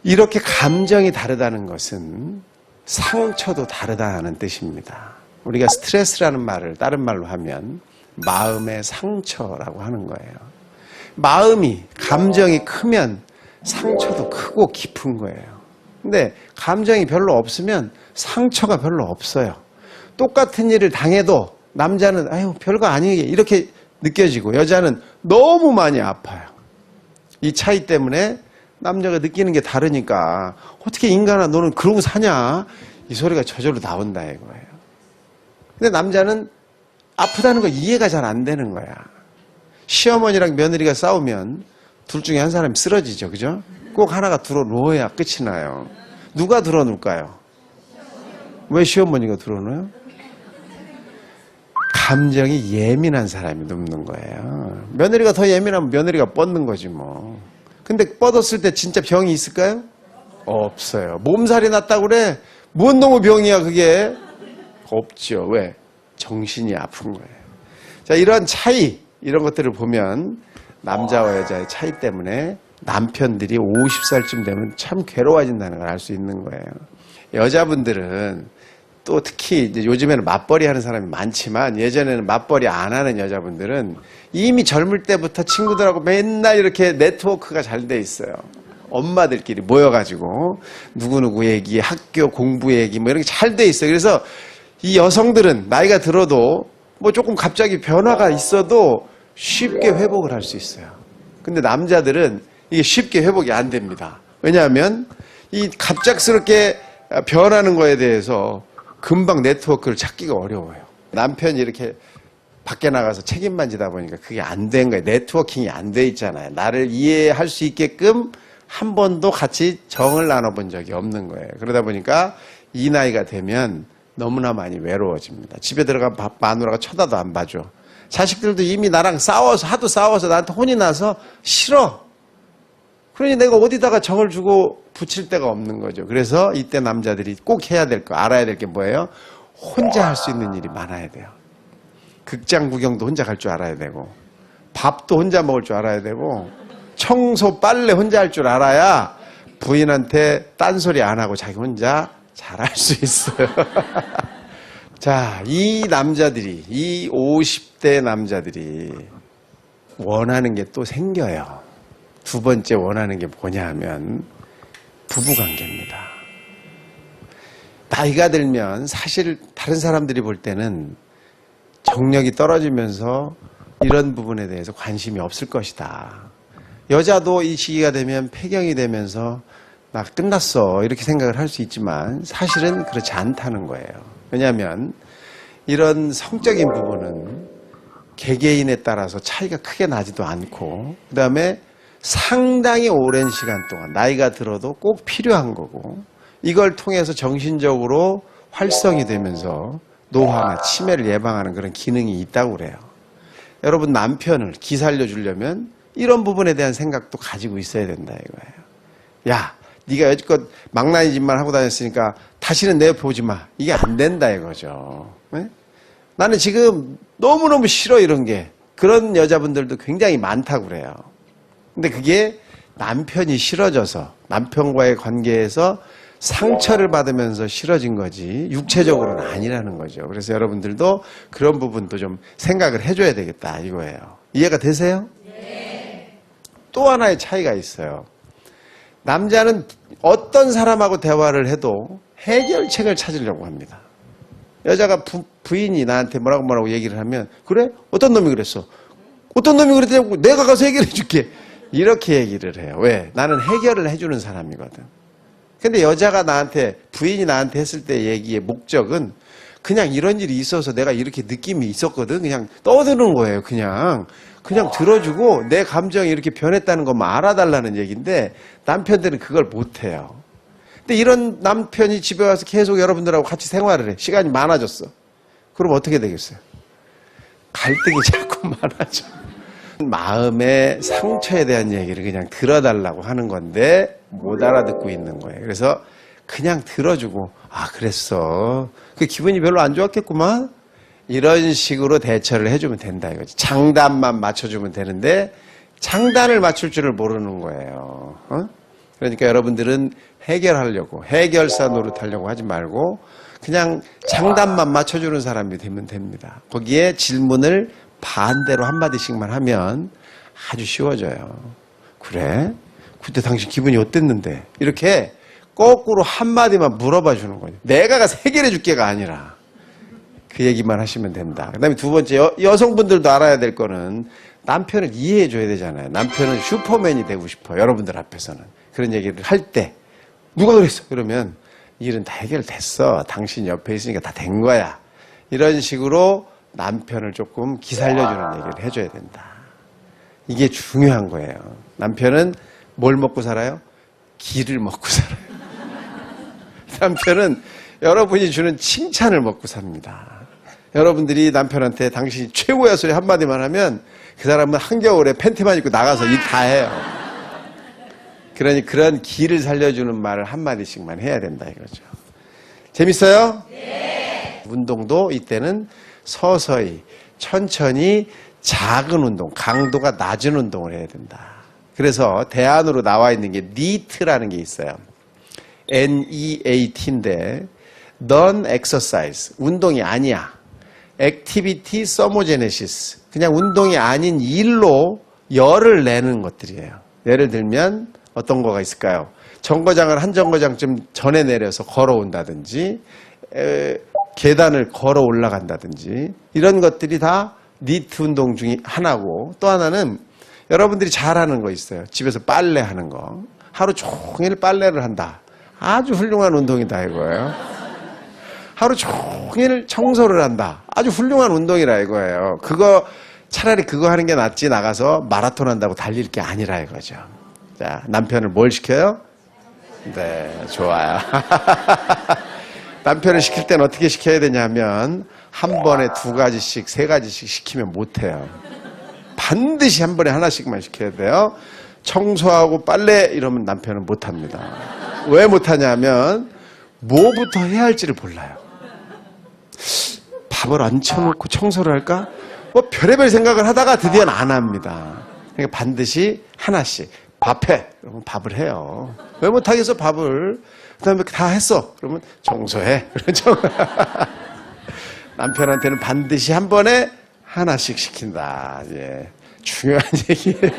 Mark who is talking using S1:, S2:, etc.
S1: 이렇게 감정이 다르다는 것은 상처도 다르다는 뜻입니다. 우리가 스트레스라는 말을 다른 말로 하면 마음의 상처라고 하는 거예요. 마음이, 감정이 크면 상처도 크고 깊은 거예요. 근데 감정이 별로 없으면 상처가 별로 없어요. 똑같은 일을 당해도 남자는 아유 별거 아니게 이렇게 느껴지고 여자는 너무 많이 아파요. 이 차이 때문에 남자가 느끼는 게 다르니까 어떻게 인간아 너는 그러고 사냐 이 소리가 저절로 나온다 이거예요. 근데 남자는 아프다는 거 이해가 잘 안 되는 거야. 시어머니랑 며느리가 싸우면 둘 중에 한 사람이 쓰러지죠. 그죠? 꼭 하나가 들어놓아야 끝이 나요. 누가 들어놓을까요? 왜 시어머니가 들어놓아요? 감정이 예민한 사람이 눕는 거예요. 며느리가 더 예민하면 며느리가 뻗는 거지 뭐. 근데 뻗었을 때 진짜 병이 있을까요? 없어요. 몸살이 났다고 그래? 뭔 놈의 병이야 그게? 없죠. 왜? 정신이 아픈 거예요. 자, 이런 차이, 이런 것들을 보면 남자와 여자의 차이 때문에 남편들이 50살쯤 되면 참 괴로워진다는 걸 알 수 있는 거예요. 여자분들은 또 특히 이제 요즘에는 맞벌이 하는 사람이 많지만 예전에는 맞벌이 안 하는 여자분들은 이미 젊을 때부터 친구들하고 맨날 이렇게 네트워크가 잘 돼 있어요. 엄마들끼리 모여가지고 누구누구 얘기, 학교 공부 얘기 뭐 이런 게 잘 돼 있어요. 그래서 이 여성들은 나이가 들어도 뭐 조금 갑자기 변화가 있어도 쉽게 회복을 할 수 있어요. 근데 남자들은 이게 쉽게 회복이 안 됩니다. 왜냐하면 이 갑작스럽게 변하는 거에 대해서 금방 네트워크를 찾기가 어려워요. 남편이 이렇게 밖에 나가서 책임만 지다 보니까 그게 안 된 거예요. 네트워킹이 안 돼 있잖아요. 나를 이해할 수 있게끔 한 번도 같이 정을 나눠본 적이 없는 거예요. 그러다 보니까 이 나이가 되면 너무나 많이 외로워집니다. 집에 들어가면 마누라가 쳐다도 안 봐줘. 자식들도 이미 나랑 싸워서 하도 싸워서 나한테 혼이 나서 싫어. 그러니 내가 어디다가 정을 주고 붙일 데가 없는 거죠. 그래서 이때 남자들이 꼭 해야 될 거, 알아야 될 게 뭐예요? 혼자 할 수 있는 일이 많아야 돼요. 극장 구경도 혼자 갈 줄 알아야 되고 밥도 혼자 먹을 줄 알아야 되고 청소, 빨래 혼자 할 줄 알아야 부인한테 딴소리 안 하고 자기 혼자 잘할 수 있어요. 자, 이 남자들이, 이 50대 남자들이 원하는 게 또 생겨요. 두 번째 원하는 게 뭐냐 하면 부부관계입니다. 나이가 들면 사실 다른 사람들이 볼 때는 정력이 떨어지면서 이런 부분에 대해서 관심이 없을 것이다. 여자도 이 시기가 되면 폐경이 되면서 나 끝났어 이렇게 생각을 할 수 있지만 사실은 그렇지 않다는 거예요. 왜냐하면 이런 성적인 부분은 개개인에 따라서 차이가 크게 나지도 않고 그 다음에 상당히 오랜 시간 동안 나이가 들어도 꼭 필요한 거고 이걸 통해서 정신적으로 활성이 되면서 노화나 치매를 예방하는 그런 기능이 있다고 그래요. 여러분 남편을 기살려 주려면 이런 부분에 대한 생각도 가지고 있어야 된다 이거예요. 야, 네가 여지껏 망나니 짓만 하고 다녔으니까 다시는 내 옆에 오지 마. 이게 안 된다 이거죠. 네? 나는 지금 너무너무 싫어 이런 게. 그런 여자분들도 굉장히 많다고 그래요. 근데 그게 남편이 싫어져서 남편과의 관계에서 상처를 받으면서 싫어진 거지 육체적으로는 아니라는 거죠. 그래서 여러분들도 그런 부분도 좀 생각을 해줘야 되겠다 이거예요. 이해가 되세요? 네. 또 하나의 차이가 있어요. 남자는 어떤 사람하고 대화를 해도 해결책을 찾으려고 합니다. 여자가 부인이 나한테 뭐라고 얘기를 하면 그래? 어떤 놈이 그랬어? 어떤 놈이 그랬다고 내가 가서 해결해 줄게. 이렇게 얘기를 해요. 왜? 나는 해결을 해주는 사람이거든. 근데 여자가 나한테 부인이 나한테 했을 때 얘기의 목적은 그냥 이런 일이 있어서 내가 이렇게 느낌이 있었거든. 그냥 떠드는 거예요. 그냥 들어주고 내 감정이 이렇게 변했다는 것만 알아달라는 얘기인데 남편들은 그걸 못해요. 근데 이런 남편이 집에 와서 계속 여러분들하고 같이 생활을 해. 시간이 많아졌어. 그럼 어떻게 되겠어요? 갈등이 자꾸 많아져. 마음의 상처에 대한 얘기를 그냥 들어달라고 하는 건데 못 알아듣고 있는 거예요. 그래서 그냥 들어주고 아 그랬어. 그 기분이 별로 안 좋았겠구만. 이런 식으로 대처를 해주면 된다 이거지. 장단만 맞춰주면 되는데 장단을 맞출 줄을 모르는 거예요. 그러니까 여러분들은 해결하려고, 해결사 노릇하려고 하지 말고 그냥 장단만 맞춰주는 사람이 되면 됩니다. 거기에 질문을 반대로 한마디씩만 하면 아주 쉬워져요. 그래? 그때 당신 기분이 어땠는데? 이렇게 거꾸로 한마디만 물어봐 주는 거예요. 내가 해결해 줄게가 아니라 그 얘기만 하시면 된다. 그 다음에 두 번째, 여성분들도 알아야 될 거는 남편을 이해해 줘야 되잖아요. 남편은 슈퍼맨이 되고 싶어요. 여러분들 앞에서는. 그런 얘기를 할 때 누가 그랬어? 그러면 일은 다 해결됐어. 당신 옆에 있으니까 다 된 거야. 이런 식으로 남편을 조금 기살려주는 얘기를 해줘야 된다. 이게 중요한 거예요. 남편은 뭘 먹고 살아요? 기를 먹고 살아요. 남편은 여러분이 주는 칭찬을 먹고 삽니다. 여러분들이 남편한테 당신이 최고야 소리 한마디만 하면 그 사람은 한겨울에 팬티만 입고 나가서 일 다 해요. 그러니 그런 기를 살려주는 말을 한마디씩만 해야 된다 이거죠. 재밌어요? 네. 운동도 이때는 서서히 천천히 작은 운동, 강도가 낮은 운동을 해야 된다. 그래서 대안으로 나와 있는 게 NEAT라는 게 있어요. NEAT인데 Non-Exercise, 운동이 아니야. Activity Thermogenesis, 그냥 운동이 아닌 일로 열을 내는 것들이에요. 예를 들면 어떤 거가 있을까요? 정거장을 한 정거장쯤 전에 내려서 걸어온다든지 계단을 걸어 올라간다든지 이런 것들이 다 니트 운동 중에 하나고, 또 하나는 여러분들이 잘하는 거 있어요. 집에서 빨래하는 거. 하루 종일 빨래를 한다. 아주 훌륭한 운동이다 이거예요. 하루 종일 청소를 한다. 아주 훌륭한 운동이라 이거예요. 차라리 그거 하는 게 낫지 나가서 마라톤 한다고 달릴 게 아니라 이거죠. 자, 남편을 뭘 시켜요? 네, 좋아요. 남편을 시킬 때는 어떻게 시켜야 되냐면 한 번에 2가지씩 3가지씩 시키면 못해요. 반드시 한 번에 하나씩만 시켜야 돼요. 청소하고 빨래 이러면 남편은 못합니다. 왜 못하냐면 뭐부터 해야 할지를 몰라요. 밥을 얹혀놓고 청소를 할까? 뭐 별의별 생각을 하다가 드디어는 안 합니다. 그러니까 반드시 하나씩. 밥해. 그러면 밥을 해요. 왜 못하겠어 밥을. 그 다음에 다 했어. 그러면 청소해. 그렇죠? 남편한테는 반드시 한 번에 하나씩 시킨다. 예. 중요한 얘기예요.